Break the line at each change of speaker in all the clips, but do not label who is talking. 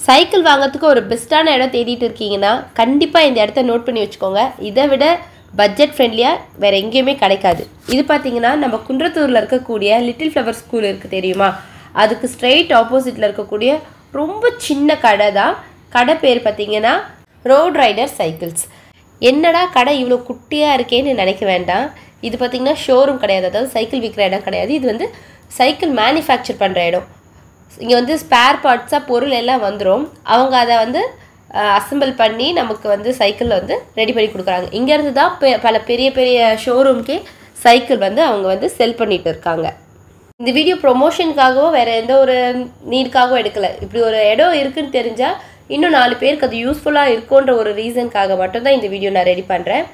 Cycle வாங்குறதுக்கு ஒரு பெஸ்ட்டான இடம் தேடிட்டு இருக்கீங்கன்னா கண்டிப்பாக இந்த இடத்த நோட் பண்ணி வச்சுக்கோங்க. இதை விட பட்ஜெட் ஃப்ரெண்ட்லியாக வேறு எங்கேயுமே கிடைக்காது. இது பார்த்திங்கன்னா நம்ம குன்றத்தூரில் இருக்கக்கூடிய லிட்டில் ஃப்ளவர் ஸ்கூல் இருக்குது தெரியுமா, அதுக்கு ஸ்ட்ரெயிட் ஆப்போசிட்டில் இருக்கக்கூடிய ரொம்ப சின்ன கடை தான். கடை பேர் பார்த்திங்கன்னா ரோட் ரைடர் சைக்கிள்ஸ். என்னடா கடை இவ்வளோ குட்டியாக இருக்கேன்னு நினைக்க வேண்டாம். இது பார்த்திங்கன்னா ஷோரூம் கிடையாது, அதாவது சைக்கிள் விற்கிற இடம் கிடையாது. இது வந்து சைக்கிள் மேனுஃபேக்சர் பண்ணுற இடம். இங்கே வந்து ஸ்பேர் பார்ட்ஸாக பொருள் எல்லாம் வந்துடும். அவங்க அதை வந்து அசம்பிள் பண்ணி நமக்கு வந்து சைக்கிள் வந்து ரெடி பண்ணி கொடுக்குறாங்க. இங்கேருந்து தான் பல பெரிய பெரிய ஷோரூம்க்கே சைக்கிள் வந்து அவங்க வந்து செல் பண்ணிகிட்டு இருக்காங்க. இந்த வீடியோ ப்ரொமோஷனுக்காகவோ வேறு எந்த ஒரு நீடுக்காகவும் எடுக்கலை. இப்படி ஒரு இடம் இருக்குதுன்னு தெரிஞ்சால் இன்னும் 4 பேருக்கு அது யூஸ்ஃபுல்லாக இருக்குன்ற ஒரு ரீசனுக்காக மட்டும்தான் இந்த வீடியோ நான் ரெடி பண்ணுறேன்.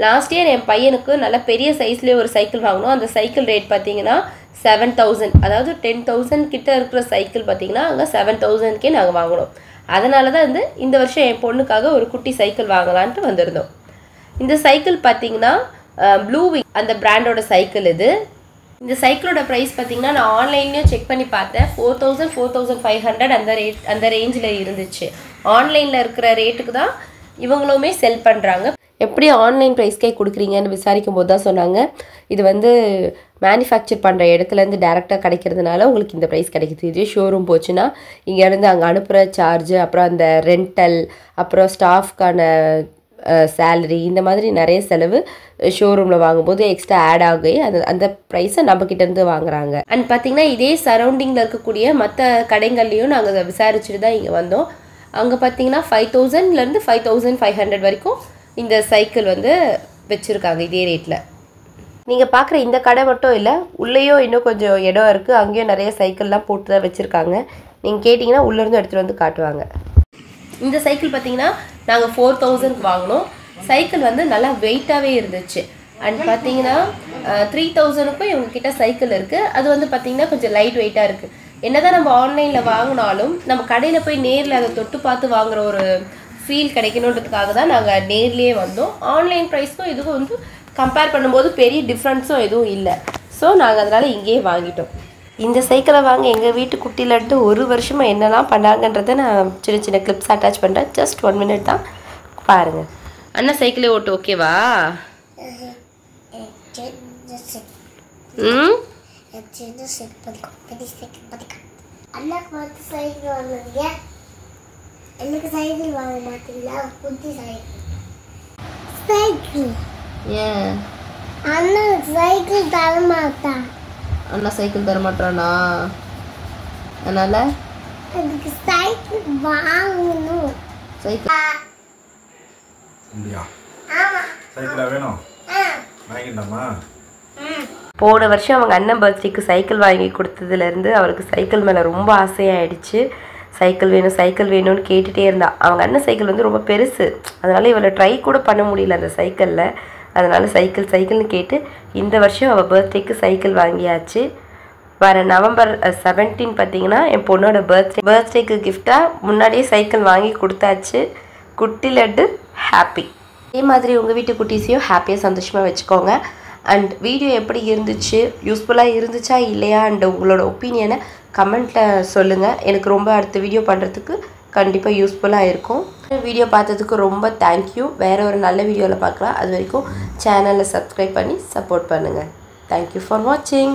லாஸ்ட் இயர் என் பையனுக்கு நல்ல பெரிய சைஸ்லேயே ஒரு சைக்கிள் வாங்கினோம். அந்த சைக்கிள் ரேட் பார்த்திங்கன்னா 7,000, அதாவது 10,000 கிட்ட இருக்கிற சைக்கிள் பார்த்திங்கன்னா அங்கே 7,000க்கே நாங்கள் வாங்கினோம். அதனால தான் வந்து இந்த வருஷம் என் பொண்ணுக்காக ஒரு குட்டி சைக்கிள் வாங்கலான்ட்டு வந்திருந்தோம். இந்த சைக்கிள் பார்த்திங்கன்னா ப்ளூ விங் அந்த பிராண்டோட சைக்கிள் இது. இந்த சைக்கிளோட ப்ரைஸ் பார்த்திங்கன்னா நான் ஆன்லைன்லேயும் செக் பண்ணி பார்த்தேன். 4,000 4,500 அந்த ரேஞ்சில் இருந்துச்சு. ஆன்லைனில் இருக்கிற ரேட்டுக்கு தான் இவங்களுமே செல் பண்ணுறாங்க. எப்படி ஆன்லைன் ப்ரைஸ்க்கே கொடுக்குறீங்கன்னு விசாரிக்கும் போது தான் சொன்னாங்க, இது வந்து மேனுஃபேக்சர் பண்ணுற இடத்துலேருந்து டேரெக்டாக கிடைக்கிறதுனால உங்களுக்கு இந்த ப்ரைஸ் கிடைக்கிது. இதே ஷோரூம் போச்சுன்னா இங்கேருந்து அங்கே அனுப்புகிற சார்ஜு, அப்புறம் அந்த ரெண்டல், அப்புறம் ஸ்டாஃப்கான சேலரி, இந்த மாதிரி நிறைய செலவு ஷோரூமில் வாங்கும்போது எக்ஸ்ட்ரா ஆட் ஆகி அந்த ப்ரைஸை நம்மக்கிட்டேருந்து வாங்குறாங்க. அண்ட் பார்த்திங்கன்னா இதே சரௌண்டிங்கில் இருக்கக்கூடிய மற்ற கடைகள்லையும் நாங்கள் அதை விசாரிச்சுட்டு தான் இங்கே வந்தோம். அங்கே பார்த்திங்கன்னா 5,000லேருந்து 5,500 வரைக்கும் இந்த சைக்கிள் வந்து வச்சுருக்காங்க இதே ரேட்டில். நீங்கள் பார்க்குற இந்த கடை மட்டும் இல்லை, உள்ளேயும் இன்னும் கொஞ்சம் இடம் இருக்குது. அங்கேயும் நிறைய சைக்கிள்லாம் போட்டு தான் வச்சுருக்காங்க. நீங்கள் கேட்டிங்கன்னா உள்ளேருந்து எடுத்துகிட்டு வந்து காட்டுவாங்க. இந்த சைக்கிள் பார்த்திங்கன்னா நாங்கள் 4,000க்கு வாங்கினோம். சைக்கிள் வந்து நல்லா வெயிட்டாகவே இருந்துச்சு. அண்ட் பார்த்திங்கன்னா 3,000க்கும் இவங்கக்கிட்ட சைக்கிள் இருக்குது. அது வந்து பார்த்திங்கன்னா கொஞ்சம் லைட் வெயிட்டாக இருக்குது. என்ன தான் நம்ம ஆன்லைனில் வாங்கினாலும் நம்ம கடையில் போய் நேரில் அதை தொட்டு பார்த்து வாங்குகிற ஒரு ஃபீல் கிடைக்கணுன்றதுக்காக தான் நாங்கள் நேர்லேயே வந்தோம். ஆன்லைன் ப்ரைஸ்க்கும் இதுக்கும் வந்து கம்பேர் பண்ணும்போது பெரிய டிஃப்ரென்ஸும் எதுவும் இல்லை. ஸோ நாங்கள் அதனால் இங்கேயே வாங்கிட்டோம். இந்த சைக்கிளை வாங்க எங்கள் வீட்டு குட்டியிலட்டு ஒரு வருஷமாக என்னெல்லாம் பண்ணாங்கன்றதை நான் சின்ன சின்ன கிளிப்ஸ் அட்டாச் பண்ணுறேன். ஜஸ்ட் 1 மினிட் தான், பாருங்கள். அண்ணா சைக்கிளே ஓட்டு ஓகேவா?
எனக்கு சைக்கிள் வாங்க மாட்டீங்களா? புத்தி சைக்கிள்
ஏன்
அண்ணா சைக்கிள் தர மாட்டான்?
அண்ணா சைக்கிள் தர மாட்டானா? அதனால
அதுக்கு சைக்கிள் வாங்கணும்.
சைக்கிள்
ஆமா
சைக்கிளா வேணும் வாங்கிடலாமா?
போன வருஷம் அவங்க அண்ணன் பர்த்டேக்கு சைக்கிள் வாங்கி கொடுத்ததுலேருந்து அவருக்கு சைக்கிள் மேலே ரொம்ப ஆசையாகிடுச்சு. சைக்கிள் வேணும்னு கேட்டுகிட்டே இருந்தா. அவங்க அண்ணன் சைக்கிள் வந்து ரொம்ப பெருசு, அதனால் இவளை ட்ரை கூட பண்ண முடியல அந்த சைக்கிளில். அதனால் சைக்கிள்னு கேட்டு இந்த வருஷம் அவள் பர்த்டேக்கு சைக்கிள் வாங்கியாச்சு. வர நவம்பர் 17 பார்த்திங்கன்னா என் பொண்ணோட பர்த்டேக்கு கிஃப்டாக முன்னாடியே சைக்கிள் வாங்கி கொடுத்தாச்சு. குட்டி லட்டு ஹாப்பி. இதே மாதிரி உங்கள் வீட்டு குட்டீஸையும் ஹாப்பியாக சந்தோஷமாக வச்சுக்கோங்க. அண்ட் வீடியோ எப்படி இருந்துச்சு, யூஸ்ஃபுல்லாக இருந்துச்சா இல்லையா அண்ட் உங்களோட ஒப்பீனியனை கமெண்ட்டில் சொல்லுங்கள். எனக்கு ரொம்ப அடுத்த வீடியோ பண்ணுறதுக்கு கண்டிப்பாக யூஸ்ஃபுல்லாக இருக்கும். வீடியோ பார்த்ததுக்கு ரொம்ப தேங்க்யூ. வேறு ஒரு நல்ல வீடியோவில் பார்க்கலாம். அது வரைக்கும் சேனலை சப்ஸ்கிரைப் பண்ணி சப்போர்ட் பண்ணுங்கள். தேங்க்யூ ஃபார் வாட்சிங்.